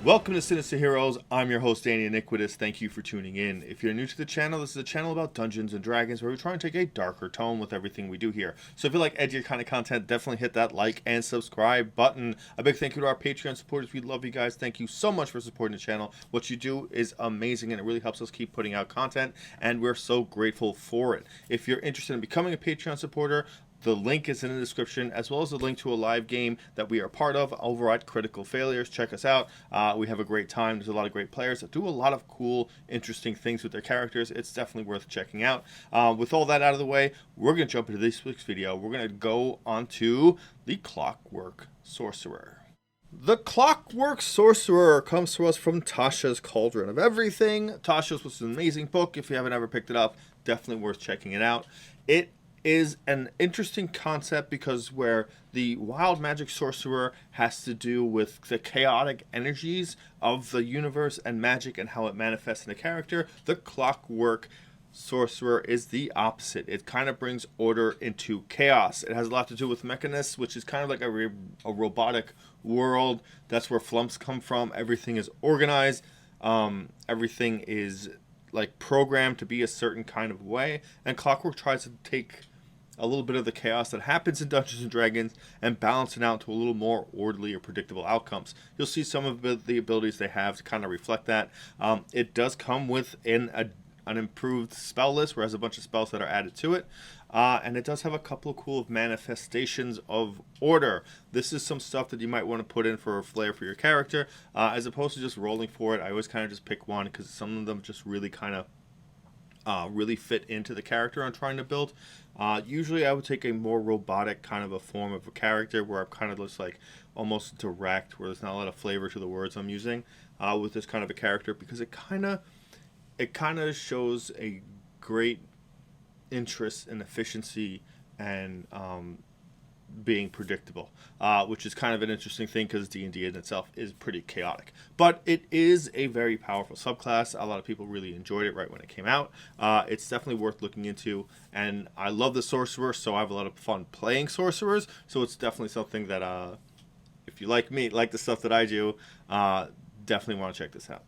Welcome to Sinister Heroes. I'm your host, Danny Iniquitous. Thank you for tuning in. If you're new to the channel, this is a channel about Dungeons and Dragons where we try and take a darker tone with everything we do here. So if you like edgier kind of content, definitely hit that like and subscribe button. A big thank you to our Patreon supporters. We love you guys. Thank you so much for supporting the channel. What you do is amazing and it really helps us keep putting out content, and we're so grateful for it. If you're interested in becoming a Patreon supporter, the link is in the description, as well as a link to a live game that we are part of over at Critical Failures. Check us out. We have a great time. There's a lot of great players that do a lot of cool, interesting things with their characters. It's definitely worth checking out. With all that out of the way, we're going to jump into this week's video. We're going to go on to the Clockwork Sorcerer. The Clockwork Sorcerer comes to us from Tasha's Cauldron of Everything. Tasha's was an amazing book. If you haven't ever picked it up, definitely worth checking it out. It is an interesting concept because where the wild magic sorcerer has to do with the chaotic energies of the universe and magic and how it manifests in a character, the Clockwork Sorcerer is the opposite. It kind of brings order into chaos. It has a lot to do with mechanics, which is kind of like a robotic world. That's where flumps come from. Everything is organized. Everything is like programmed to be a certain kind of way, and Clockwork tries to take a little bit of the chaos that happens in Dungeons and Dragons and balance it out to a little more orderly or predictable outcomes. You'll see some of the abilities they have to kind of reflect that. It does come with an improved spell list, where it has a bunch of spells that are added to it. And it does have a couple of cool manifestations of order. This is some stuff that you might want to put in for a flair for your character, as opposed to just rolling for it. I always kind of just pick one because some of them just really kind of really fit into the character I'm trying to build. Usually I would take a more robotic kind of a form of a character where I'm kind of just like almost direct, where there's not a lot of flavor to the words I'm using with this kind of a character, because it kind of shows a great interest in efficiency and being predictable, which is kind of an interesting thing because D&D in itself is pretty chaotic. But it is a very powerful subclass. A lot of people really enjoyed it right when it came out. It's definitely worth looking into, and I love the sorcerer, so I have a lot of fun playing sorcerers. So it's definitely something that, if you like me, like the stuff that I do, definitely want to check this out.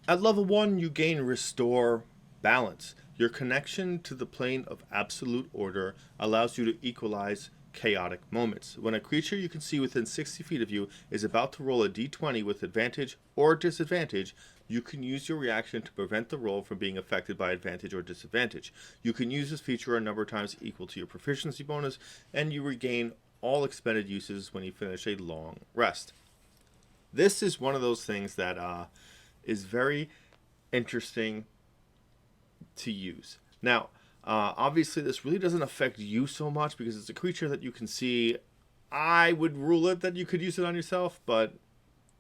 At level 1, you gain Restore Balance. Your connection to the plane of absolute order allows you to equalize chaotic moments. When a creature you can see within 60 feet of you is about to roll a d20 with advantage or disadvantage, you can use your reaction to prevent the roll from being affected by advantage or disadvantage. You can use this feature a number of times equal to your proficiency bonus, and you regain all expended uses when you finish a long rest. This is one of those things that is very interesting to use. Now, obviously this really doesn't affect you so much because it's a creature that you can see. I would rule it that you could use it on yourself, but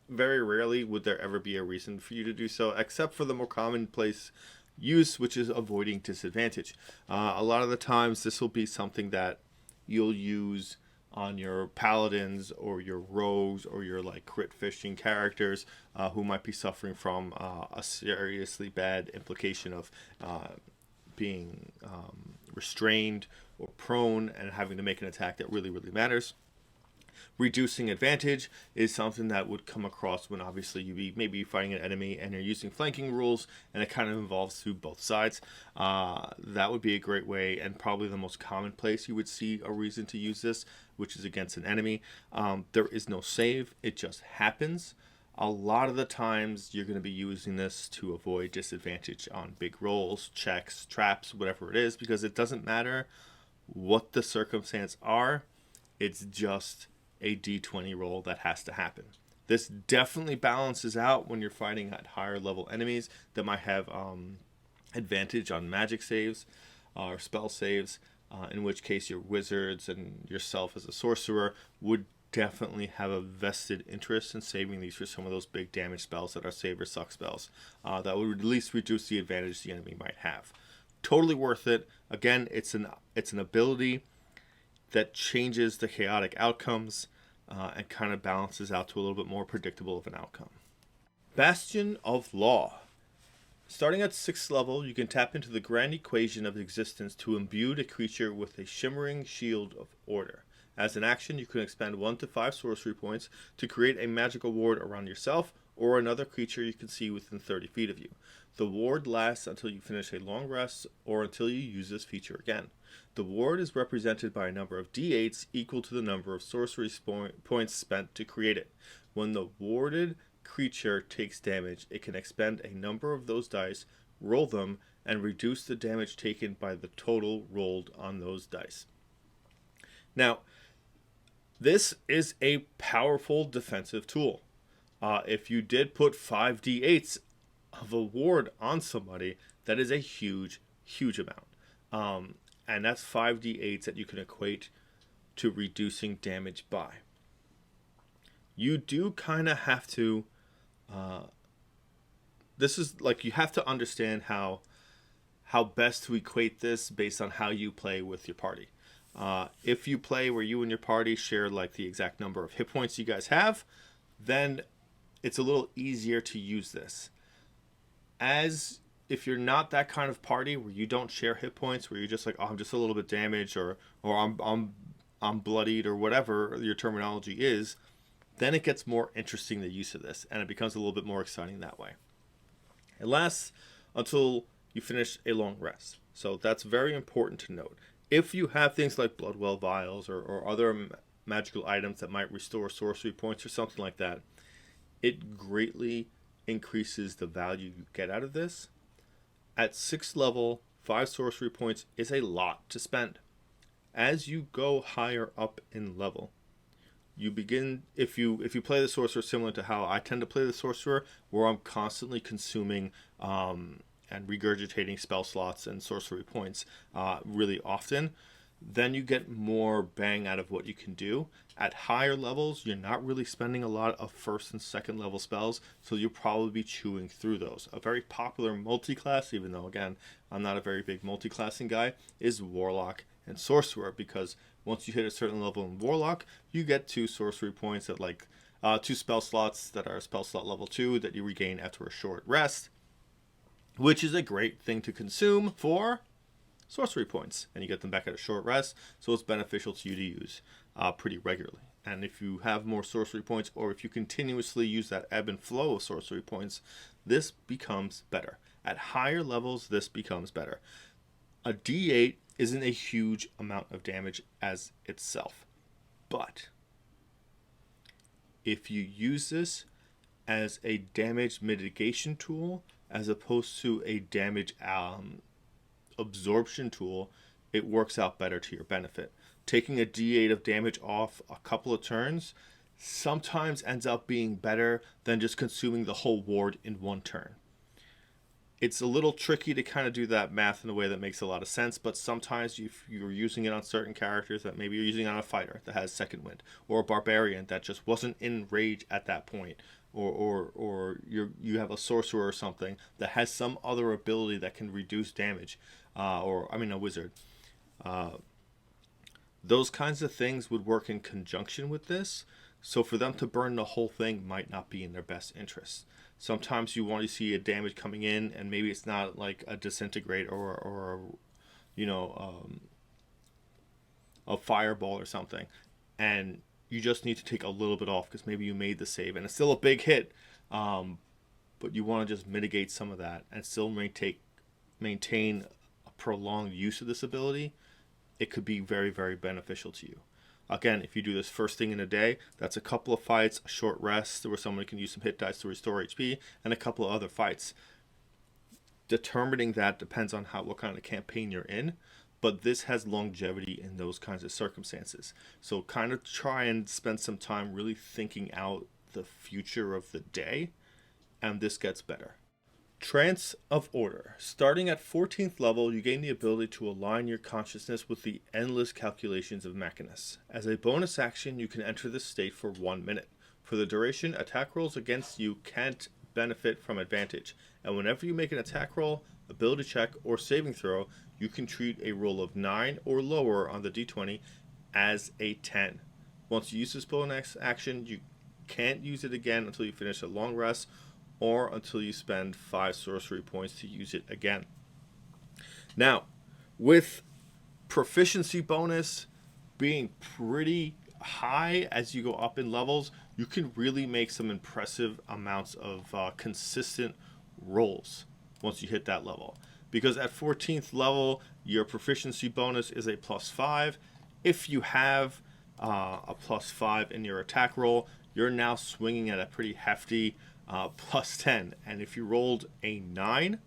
very rarely would there ever be a reason for you to do so, except for the more commonplace use, which is avoiding disadvantage. A lot of the times this will be something that you'll use on your paladins or your rogues or your like crit fishing characters who might be suffering from a seriously bad implication of being restrained or prone and having to make an attack that really matters. Reducing advantage is something that would come across when obviously you be maybe fighting an enemy and you're using flanking rules, and it kind of involves through both sides. That would be a great way, and probably the most common place you would see a reason to use this, which is against an enemy. There is no save, it just happens. A lot of the times you're going to be using this to avoid disadvantage on big rolls, checks, traps, whatever it is, because it doesn't matter what the circumstance are, it's just a d20 roll that has to happen. This definitely balances out when you're fighting at higher level enemies that might have advantage on magic saves or spell saves, in which case your wizards and yourself as a sorcerer would definitely have a vested interest in saving these for some of those big damage spells that are save or suck spells that would at least reduce the advantage the enemy might have. Totally worth it. Again, it's an ability that changes the chaotic outcomes and kind of balances out to a little bit more predictable of an outcome. Bastion of Law. Starting at 6th level, you can tap into the grand equation of existence to imbue the creature with a shimmering shield of order. As an action, you can expend 1 to 5 sorcery points to create a magical ward around yourself or another creature you can see within 30 feet of you. The ward lasts until you finish a long rest or until you use this feature again. The ward is represented by a number of d8s equal to the number of sorcery points spent to create it. When the warded creature takes damage, it can expend a number of those dice, roll them, and reduce the damage taken by the total rolled on those dice. Now, this is a powerful defensive tool. If you did put 5d8s of a ward on somebody, that is a huge, huge amount. And that's 5d8s that you can equate to reducing damage by. You do kind of have to, this is like, you have to understand how best to equate this based on how you play with your party. If you play where you and your party share like the exact number of hit points you guys have, then it's a little easier to use this. As if you're not that kind of party where you don't share hit points, where you're just like, oh, I'm just a little bit damaged, or I'm bloodied, or whatever your terminology is, then it gets more interesting, the use of this, and it becomes a little bit more exciting that way. It lasts until you finish a long rest. So that's very important to note. If you have things like Bloodwell Vials or other magical items that might restore sorcery points or something like that, it greatly increases the value you get out of this. At 6th level, 5 sorcery points is a lot to spend. As you go higher up in level, you begin, if you play the sorcerer similar to how I tend to play the sorcerer, where I'm constantly consuming and regurgitating spell slots and sorcery points really often, then you get more bang out of what you can do. At higher levels, you're not really spending a lot of 1st and 2nd level spells, so you'll probably be chewing through those. A very popular multi-class, even though, again, I'm not a very big multi-classing guy, is Warlock and Sorcerer, because once you hit a certain level in Warlock, you get 2 sorcery points at 2 spell slots that are spell slot level 2 that you regain after a short rest, which is a great thing to consume for sorcery points, and you get them back at a short rest, so it's beneficial to you to use pretty regularly. And if you have more sorcery points, or if you continuously use that ebb and flow of sorcery points, this becomes better. At higher levels, this becomes better. A d8 isn't a huge amount of damage as itself, but if you use this as a damage mitigation tool as opposed to a damage absorption tool, it works out better to your benefit. Taking a d8 of damage off a couple of turns sometimes ends up being better than just consuming the whole ward in one turn. It's a little tricky to kind of do that math in a way that makes a lot of sense, but sometimes if you're using it on certain characters, that maybe you're using it on a fighter that has second wind, or a barbarian that just wasn't in rage at that point, or you have a sorcerer or something that has some other ability that can reduce damage, a wizard. Those kinds of things would work in conjunction with this, so for them to burn the whole thing might not be in their best interest. Sometimes you want to see a damage coming in, and maybe it's not like a disintegrate or a fireball or something, and you just need to take a little bit off because maybe you made the save and it's still a big hit, but you want to just mitigate some of that and still maintain a prolonged use of this ability. It could be very, very beneficial to you. Again, if you do this first thing in a day, that's a couple of fights, a short rest where somebody can use some hit dice to restore HP, and a couple of other fights. Determining that depends on what kind of campaign you're in, but this has longevity in those kinds of circumstances. So kind of try and spend some time really thinking out the future of the day, and this gets better. Trance of Order. Starting at 14th level, you gain the ability to align your consciousness with the endless calculations of Machinus. As a bonus action, you can enter this state for 1 minute. For the duration, attack rolls against you can't benefit from advantage, and whenever you make an attack roll, ability check, or saving throw, you can treat a roll of 9 or lower on the d20 as a 10. Once you use this bonus action, you can't use it again until you finish a long rest, or until you spend 5 sorcery points to use it again. Now, with proficiency bonus being pretty high as you go up in levels, you can really make some impressive amounts of consistent rolls once you hit that level. Because at 14th level, your proficiency bonus is a +5. If you have a +5 in your attack roll, you're now swinging at a pretty hefty +10. And if you rolled a 9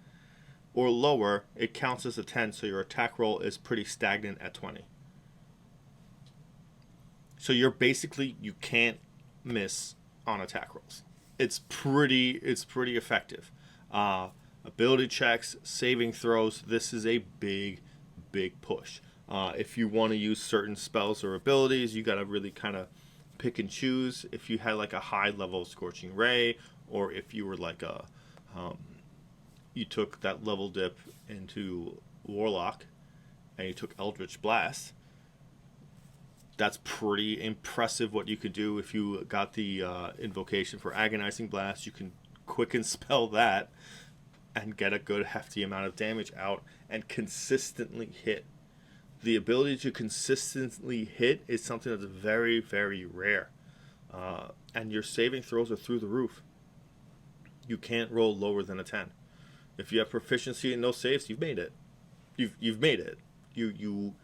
or lower, it counts as a 10, so your attack roll is pretty stagnant at 20. So you're basically, you can't miss on attack rolls. It's pretty effective. Ability checks, saving throws, this is a big push. If you want to use certain spells or abilities, you got to really kind of pick and choose. If you had like a high level Scorching Ray, or if you were like you took that level dip into Warlock and you took Eldritch Blast, that's pretty impressive what you could do. If you got the invocation for Agonizing Blast, you can quicken spell that and get a good hefty amount of damage out and consistently hit. The ability to consistently hit is something that's very, very rare. And your saving throws are through the roof. You can't roll lower than a 10. If you have proficiency in no saves, you've made it. You've made it. You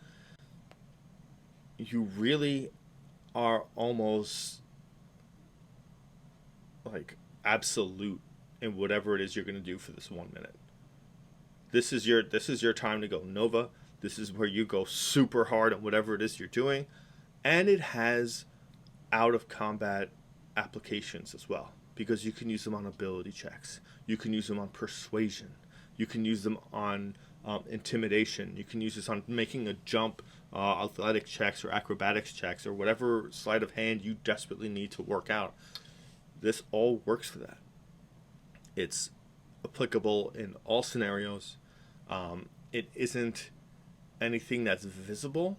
really are almost like absolute in whatever it is you're going to do for this 1 minute. This is your time to go Nova. This is where you go super hard on whatever it is you're doing. And it has out of combat applications as well, because you can use them on ability checks. You can use them on persuasion. You can use them on intimidation. You can use this on making a jump, athletic checks or acrobatics checks, or whatever sleight of hand you desperately need to work out. This all works for that. It's applicable in all scenarios. It isn't anything that's visible.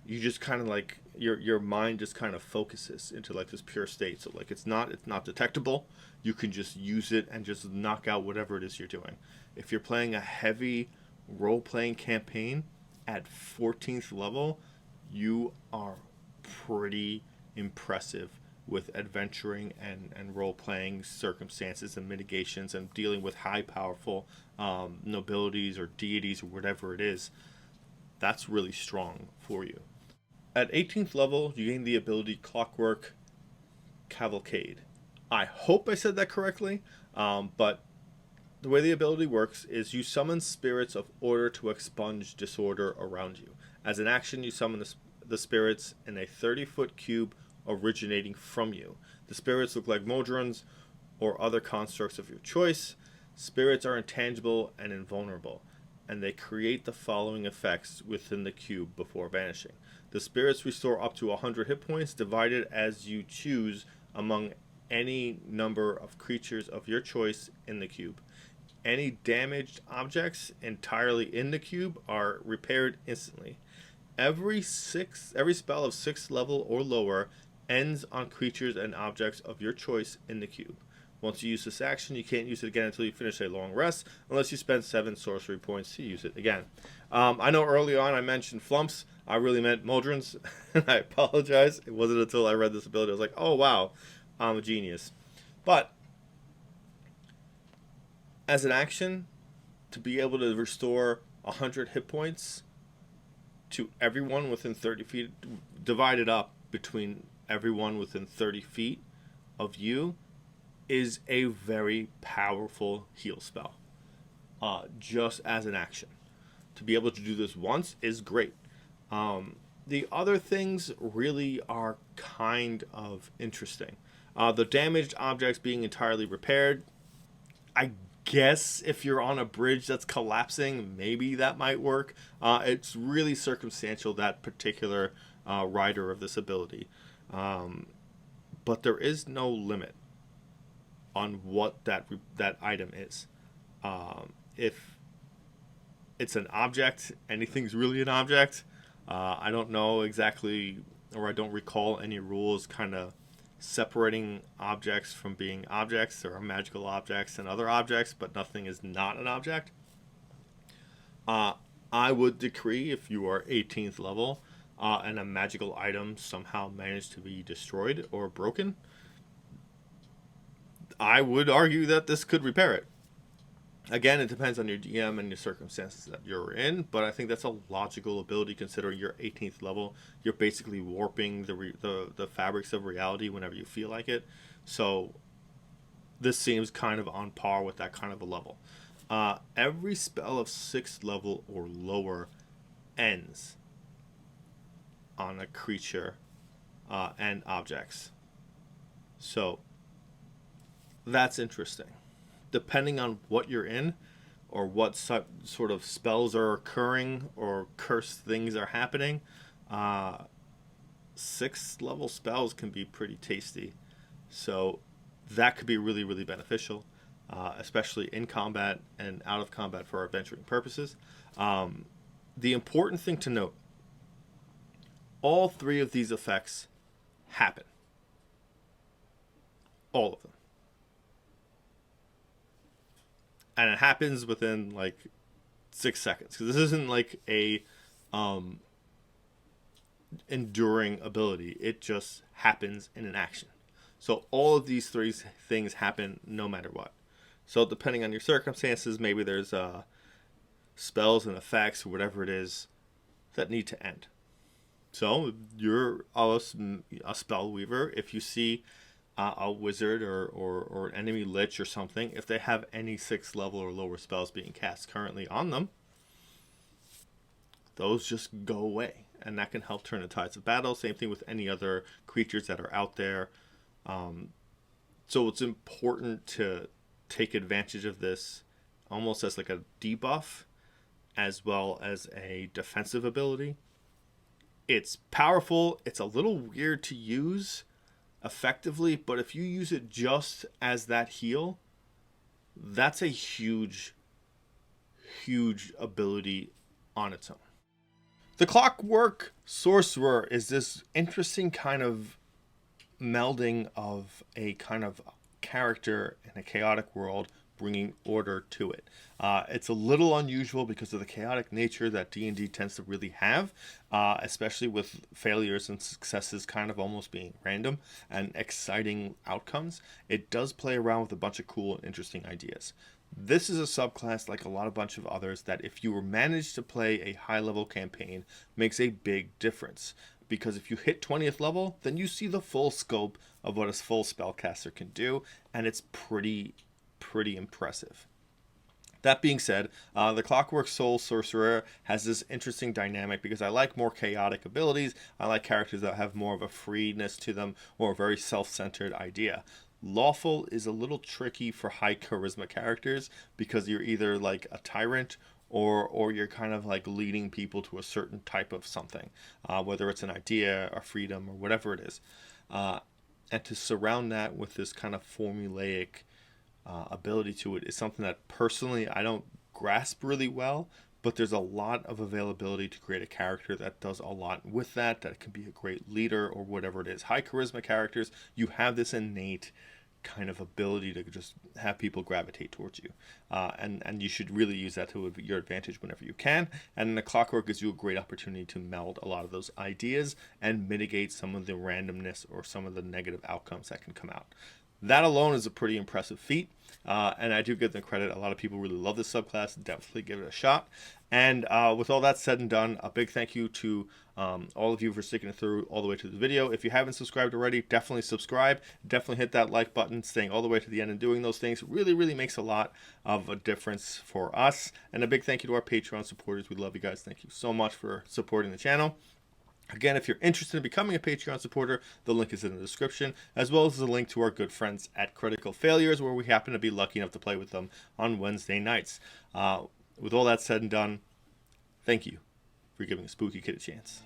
You just kind of like your mind just kind of focuses into like this pure state. So like it's not detectable. You can just use it and just knock out whatever it is you're doing. If you're playing a heavy role-playing campaign at 14th level, you are pretty impressive with adventuring and role-playing circumstances and mitigations and dealing with high powerful nobilities or deities or whatever it is. That's really strong for you. At 18th level, you gain the ability Clockwork Cavalcade. I hope I said that correctly, but the way the ability works is you summon spirits of order to expunge disorder around you. As an action, you summon the spirits in a 30-foot cube originating from you. The spirits look like modrons or other constructs of your choice. Spirits are intangible and invulnerable, and they create the following effects within the cube before vanishing. The spirits restore up to 100 hit points, divided as you choose among any number of creatures of your choice in the cube. Any damaged objects entirely in the cube are repaired instantly. Every spell of 6th level or lower ends on creatures and objects of your choice in the cube. Once you use this action, you can't use it again until you finish a long rest, unless you spend 7 sorcery points to use it again. I know early on I mentioned flumps. I really meant modrons, and I apologize. It wasn't until I read this ability I was like, oh wow, I'm a genius. But as an action, to be able to restore 100 hit points to everyone within 30 feet, divided up between everyone within 30 feet of you, is a very powerful heal spell. Just as an action. To be able to do this once is great. The other things really are kind of interesting. The damaged objects being entirely repaired. I guess if you're on a bridge that's collapsing, maybe that might work. It's really circumstantial, that particular rider of this ability. But there is no limit on what that item is. If it's an object, anything's really an object. I don't know exactly, or I don't recall any rules kind of separating objects from being objects. There are magical objects and other objects, but nothing is not an object. I would decree, if you are 18th level, and a magical item somehow managed to be destroyed or broken, I would argue that this could repair it. Again, it depends on your DM and your circumstances that you're in, but I think that's a logical ability considering you're 18th level. You're basically warping the fabrics of reality whenever you feel like it. So this seems kind of on par with that kind of a level. Every spell of 6th level or lower ends on a creature and objects. So that's interesting. Depending on what you're in or what sort of spells are occurring or cursed things are happening, 6th level spells can be pretty tasty. So that could be really, really beneficial, especially in combat and out of combat for adventuring purposes. The important thing to note, all 3 of these effects happen. All of them. And it happens within like 6 seconds. Because this isn't like a enduring ability. It just happens in an action. So all of these 3 things happen no matter what. So depending on your circumstances, maybe there's spells and effects or whatever it is that need to end. So you're a spell weaver. If you see a wizard or an enemy lich or something, if they have any 6th level or lower spells being cast currently on them, those just go away. And that can help turn the tides of battle. Same thing with any other creatures that are out there. So it's important to take advantage of this almost as like a debuff as well as a defensive ability. It's powerful. It's a little weird to use effectively, but if you use it just as that heal, that's a huge ability on its own. The Clockwork Sorcerer is this interesting kind of melding of a kind of character in a chaotic world, bringing order to it. It's a little unusual because of the chaotic nature that D&D tends to really have, especially with failures and successes kind of almost being random and exciting outcomes. It does play around with a bunch of cool and interesting ideas. This is a subclass like a bunch of others that if you manage to play a high level campaign makes a big difference. Because if you hit 20th level, then you see the full scope of what a full spellcaster can do, and it's pretty impressive. That being said, the Clockwork Sorcerer has this interesting dynamic because I like more chaotic abilities. I like characters that have more of a freeness to them or a very self-centered idea. Lawful is a little tricky for high charisma characters because you're either like a tyrant or you're kind of like leading people to a certain type of something, whether it's an idea or freedom or whatever it is. And to surround that with this kind of formulaic ability to it is something that personally I don't grasp really well, but there's a lot of availability to create a character that does a lot with that can be a great leader or whatever it is. High charisma characters, you have this innate kind of ability to just have people gravitate towards you, and you should really use that to your advantage whenever you can. And the Clockwork gives you a great opportunity to meld a lot of those ideas and mitigate some of the randomness or some of the negative outcomes that can come out. That alone is a pretty impressive feat, and I do give them credit. A lot of people really love this subclass. Definitely give it a shot. And with all that said and done, a big thank you to all of you for sticking through all the way to the video. If you haven't subscribed already, definitely subscribe. Definitely hit that like button. Staying all the way to the end and doing those things really makes a lot of a difference for us. And a big thank you to our Patreon supporters. We love you guys. Thank you so much for supporting the channel. Again, if you're interested in becoming a Patreon supporter, the link is in the description, as well as the link to our good friends at Critical Failures, where we happen to be lucky enough to play with them on Wednesday nights. With all that said and done, thank you for giving a spooky kid a chance.